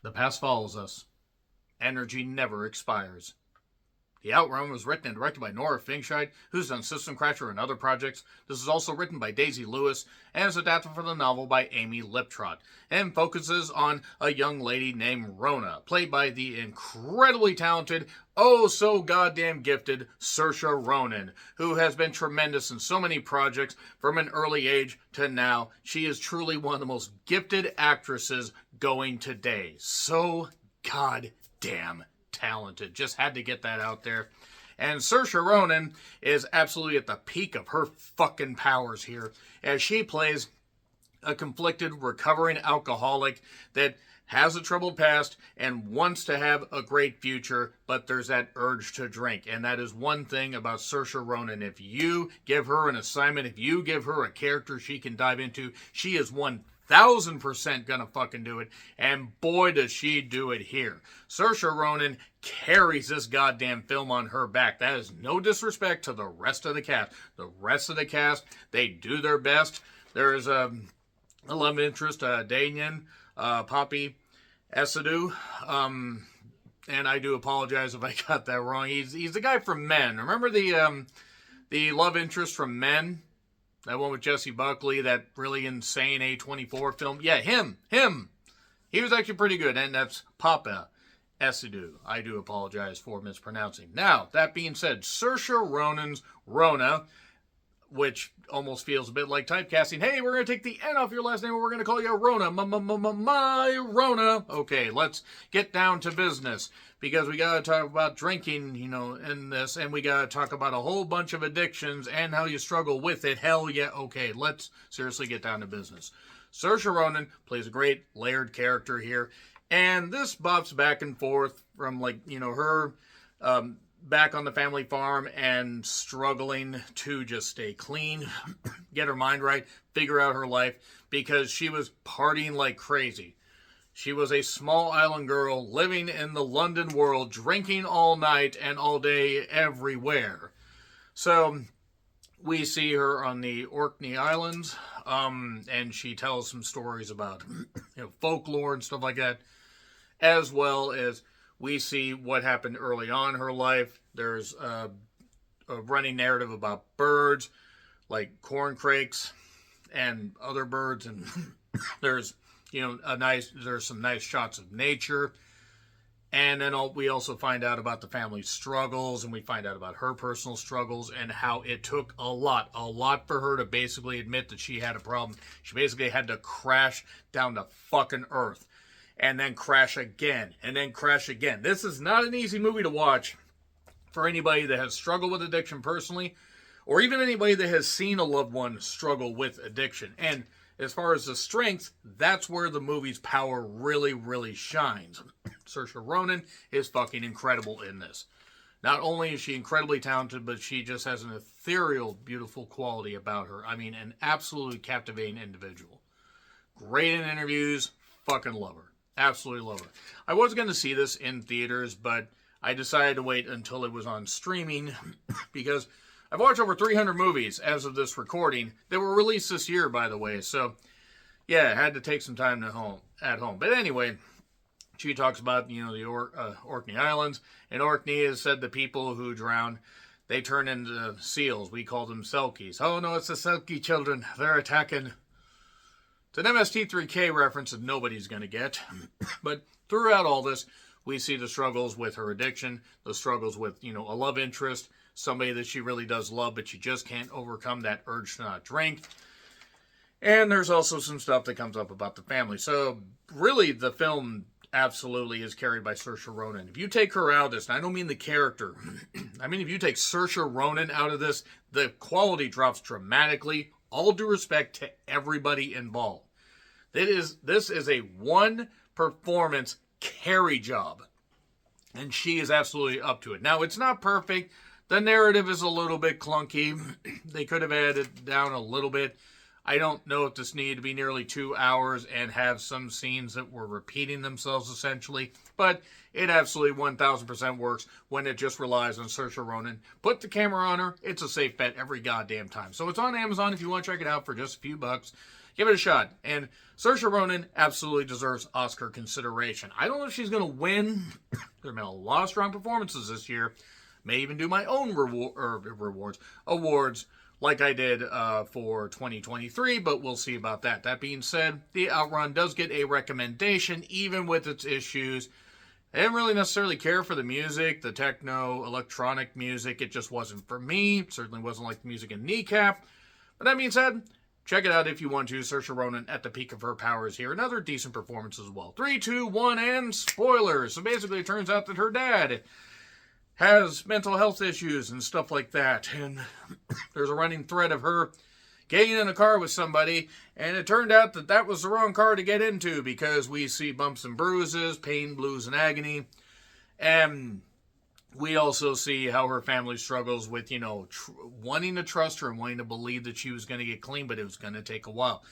The past follows us. Energy never expires. The Outrun was written and directed by Nora Fingscheid, who's done System Crasher and other projects. This is also written by Daisy Lewis and is adapted from the novel by Amy Liptrot and focuses on a young lady named Rona, played by the incredibly talented, oh so goddamn gifted Saoirse Ronan, who has been tremendous in so many projects from an early age to now. She is truly one of the most gifted actresses going today. So goddamn talented. Just had to get that out there. And Saoirse Ronan is absolutely at the peak of her fucking powers here as she plays a conflicted, recovering alcoholic that has a troubled past and wants to have a great future, but there's that urge to drink. And that is one thing about Saoirse Ronan. If you give her an assignment, if you give her a character she can dive into, she is 1,000% gonna fucking do it, and boy does she do it here. Saoirse Ronan carries this goddamn film on her back. That is no disrespect to the rest of the cast. The rest of the cast, they do their best. There is a love interest, Damien, Poppy Esadou, and I do apologize if I got that wrong. He's the guy from Men. Remember the love interest from Men? That one with Jesse Buckley, that really insane A24 film. Yeah, him. He was actually pretty good, and that's Papa Esadou. I do apologize for mispronouncing. Now, that being said, Saoirse Ronan's Rona, which almost feels a bit like typecasting. Hey, we're going to take the N off your last name, and we're going to call you Rona. My Rona. Okay, let's get down to business, because we got to talk about drinking, in this, and we got to talk about a whole bunch of addictions and how you struggle with it. Hell yeah. Okay, let's seriously get down to business. Saoirse Ronan plays a great layered character here, and this bops back and forth from, her back on the family farm and struggling to just stay clean, get her mind right, figure out her life, because she was partying like crazy. She was a small island girl living in the London world, drinking all night and all day everywhere. So we see her on the Orkney Islands, and she tells some stories about folklore and stuff like that, as well as we see what happened early on in her life. There's a running narrative about birds, like corncrakes and other birds, and there's there's some nice shots of nature. And then we also find out about the family struggles, and we find out about her personal struggles and how it took a lot for her to basically admit that she had a problem. She basically had to crash down to fucking earth, and then crash again, and then crash again. This is not an easy movie to watch for anybody that has struggled with addiction personally, or even anybody that has seen a loved one struggle with addiction. And as far as the strength, that's where the movie's power really, really shines. Saoirse Ronan is fucking incredible in this. Not only is she incredibly talented, but she just has an ethereal, beautiful quality about her. I mean, an absolutely captivating individual. Great in interviews, fucking love her. Absolutely love her. I was going to see this in theaters, but I decided to wait until it was on streaming because I've watched over 300 movies as of this recording that were released this year, by the way. So, yeah, I had to take some time at home. But anyway, she talks about, the Orkney Islands. And Orkney has said the people who drown, they turn into seals. We call them selkies. Oh, no, it's the selkie children. They're attacking. It's an MST3K reference that nobody's going to get. But throughout all this, we see the struggles with her addiction, the struggles with, a love interest, somebody that she really does love, but she just can't overcome that urge to not drink. And there's also some stuff that comes up about the family. So really, the film absolutely is carried by Saoirse Ronan. If you take her out of this, and I don't mean the character, I mean if you take Saoirse Ronan out of this, the quality drops dramatically. All due respect to everybody involved. This is a one performance carry job, and she is absolutely up to it. Now, it's not perfect. The narrative is a little bit clunky. They could have added down a little bit. I don't know if this needed to be nearly 2 hours and have some scenes that were repeating themselves essentially, but it absolutely 1000% works when it just relies on Saoirse Ronan. Put the camera on her. It's a safe bet every goddamn time. So it's on Amazon if you want to check it out for just a few bucks. give it a shot. And Saoirse Ronan absolutely deserves Oscar consideration. I don't know if she's going to win. There have been a lot of strong performances this year. May even do my own awards, like I did for 2023, but we'll see about that. That being said, the Outrun does get a recommendation, even with its issues. I didn't really necessarily care for the music, the techno, electronic music. It just wasn't for me. It certainly wasn't like the music in Kneecap. But that being said, check it out if you want to. Saoirse Ronan at the peak of her powers here. Another decent performance as well. 3, 2, 1, and spoilers. So basically, it turns out that her dad has mental health issues and stuff like that. And there's a running thread of her getting in a car with somebody, and it turned out that that was the wrong car to get into, because we see bumps and bruises, pain, blues, and agony. And we also see how her family struggles with, wanting to trust her and wanting to believe that she was going to get clean, but it was going to take a while.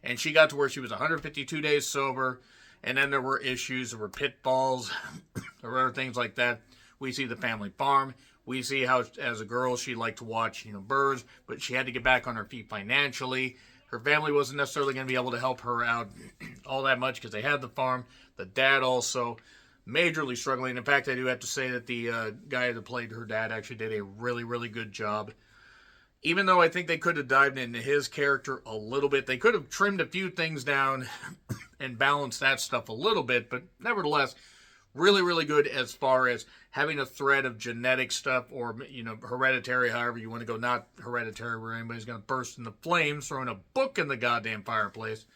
And she got to where she was 152 days sober, and then there were issues, there were pitfalls, there were other things like that. We see the family farm. We see how, as a girl, she liked to watch, birds, but she had to get back on her feet financially. Her family wasn't necessarily going to be able to help her out all that much because they had the farm. The dad also majorly struggling. In fact, I do have to say that the guy that played her dad actually did a really, really good job. Even though I think they could have dived into his character a little bit. They could have trimmed a few things down and balanced that stuff a little bit, but nevertheless, really, really good as far as having a thread of genetic stuff or, hereditary, however you want to go. Not hereditary where anybody's going to burst into flames throwing a book in the goddamn fireplace.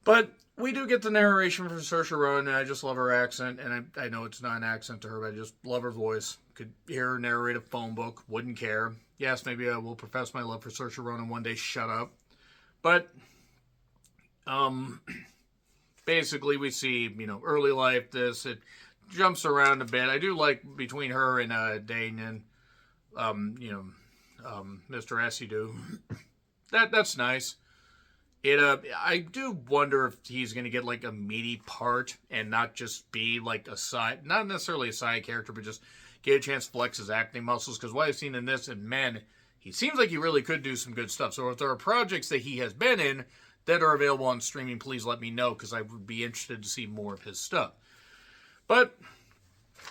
But we do get the narration from Saoirse Ronan, and I just love her accent. And I know it's not an accent to her, but I just love her voice. Could hear her narrate a phone book. Wouldn't care. Yes, maybe I will profess my love for Saoirse Ronan one day. Shut up. But, basically, we see, early life, it jumps around a bit. I do like between her and Damien, Mr. Esidu. That's nice. I do wonder if he's going to get, like, a meaty part and not just be, like, not necessarily a side character, but just get a chance to flex his acting muscles. Because what I've seen in this, and man, he seems like he really could do some good stuff. So if there are projects that he has been in that are available on streaming, please let me know, because I would be interested to see more of his stuff. But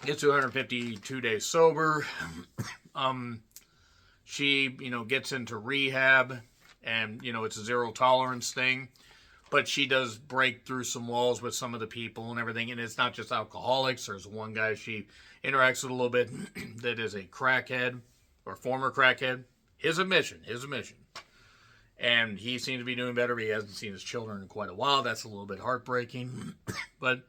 gets 252 days sober. She, gets into rehab, and, it's a zero tolerance thing. But she does break through some walls with some of the people and everything. And it's not just alcoholics. There's one guy she interacts with a little bit that is a crackhead, or former crackhead. His admission. And he seems to be doing better, but he hasn't seen his children in quite a while. That's a little bit heartbreaking. But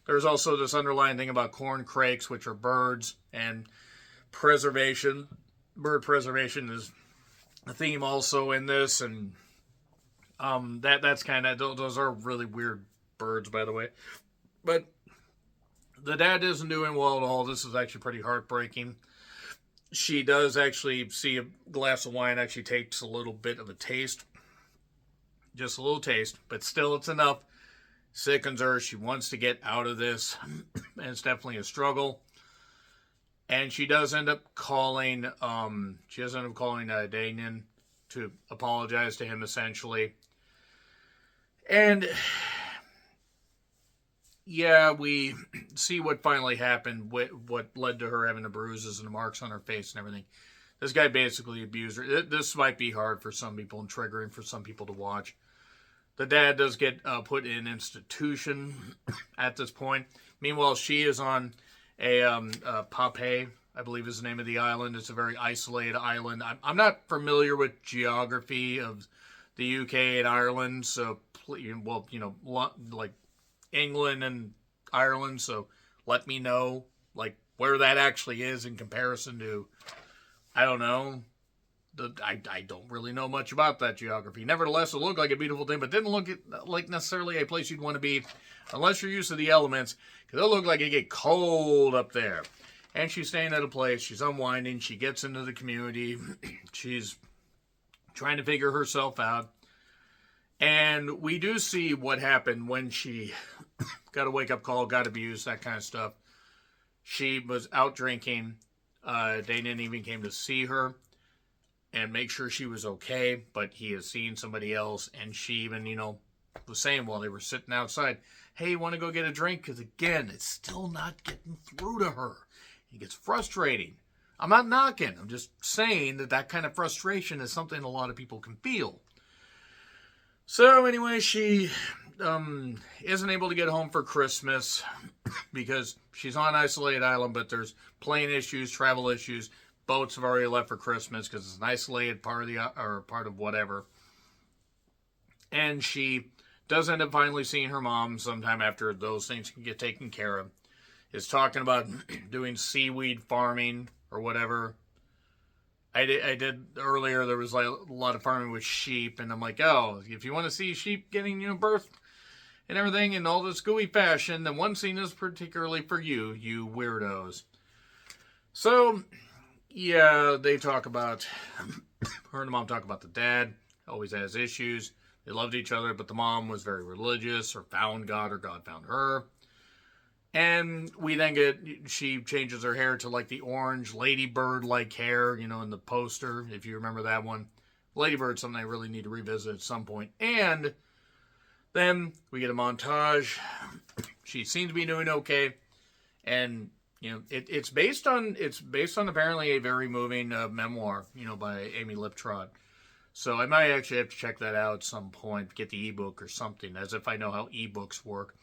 there's also this underlying thing about corn crakes, which are birds, and preservation. Bird preservation is a theme also in this, and that's kind of, those are really weird birds, by the way. But the dad isn't doing well at all. This is actually pretty heartbreaking. She does actually see a glass of wine, actually takes a little bit of a taste. Just a little taste, but still it's enough. Sickens her. She wants to get out of this, and it's definitely a struggle. And she does end up calling, Damien to apologize to him, essentially. And yeah, we see what finally happened, what led to her having the bruises and the marks on her face and everything. This guy basically abused her. This might be hard for some people and triggering for some people to watch. The dad does get put in an institution at this point. Meanwhile, she is on a Pape, I believe is the name of the island. It's a very isolated island. I'm not familiar with geography of the UK and Ireland, so, like England and Ireland, so let me know, like, where that actually is in comparison to, I don't know, I don't really know much about that geography. Nevertheless, it looked like a beautiful thing, but didn't look like necessarily a place you'd want to be unless you're used to the elements, because it looked like it get cold up there. And she's staying at a place, she's unwinding, she gets into the community, she's trying to figure herself out. And we do see what happened when she got a wake-up call, got abused, that kind of stuff. She was out drinking. Damien even came to see her. and make sure she was okay, but he has seen somebody else, and she even, was saying while they were sitting outside, hey, you want to go get a drink? Because again, it's still not getting through to her. It gets frustrating. I'm not knocking. I'm just saying that kind of frustration is something a lot of people can feel. So anyway, she isn't able to get home for Christmas because she's on an isolated island, but there's plane issues, travel issues. Boats have already left for Christmas because it's an isolated part of whatever. And she does end up finally seeing her mom sometime after those things can get taken care of. Is talking about doing seaweed farming or whatever. I did earlier, there was like a lot of farming with sheep, and I'm like, oh, if you want to see sheep getting, birth and everything in all this gooey fashion, then one scene is particularly for you weirdos. So, yeah, they talk about, her and the mom talk about the dad, always has issues. They loved each other, but the mom was very religious, or found God, or God found her. And we then she changes her hair to like the orange ladybird-like hair, in the poster, if you remember that one. Ladybird's something I really need to revisit at some point. And then we get a montage. She seems to be doing okay. And, it's based on apparently a very moving memoir, by Amy Liptrot. So I might actually have to check that out at some point, get the ebook or something, as if I know how ebooks work.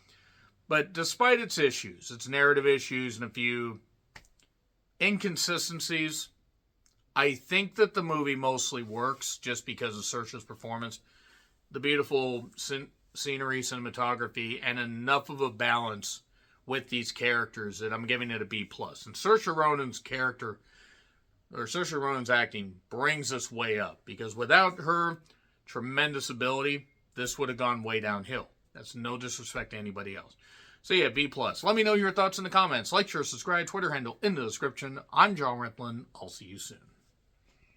But despite its issues, its narrative issues, and a few inconsistencies, I think that the movie mostly works just because of Saoirse's performance. The beautiful scenery, cinematography, and enough of a balance with these characters that I'm giving it a B+. And Saoirse Ronan's character, or Saoirse Ronan's acting, brings us way up. Because without her tremendous ability, this would have gone way downhill. That's no disrespect to anybody else. So yeah, B+. Let me know your thoughts in the comments. Like, share, subscribe, Twitter handle in the description. I'm John Riplin. I'll see you soon.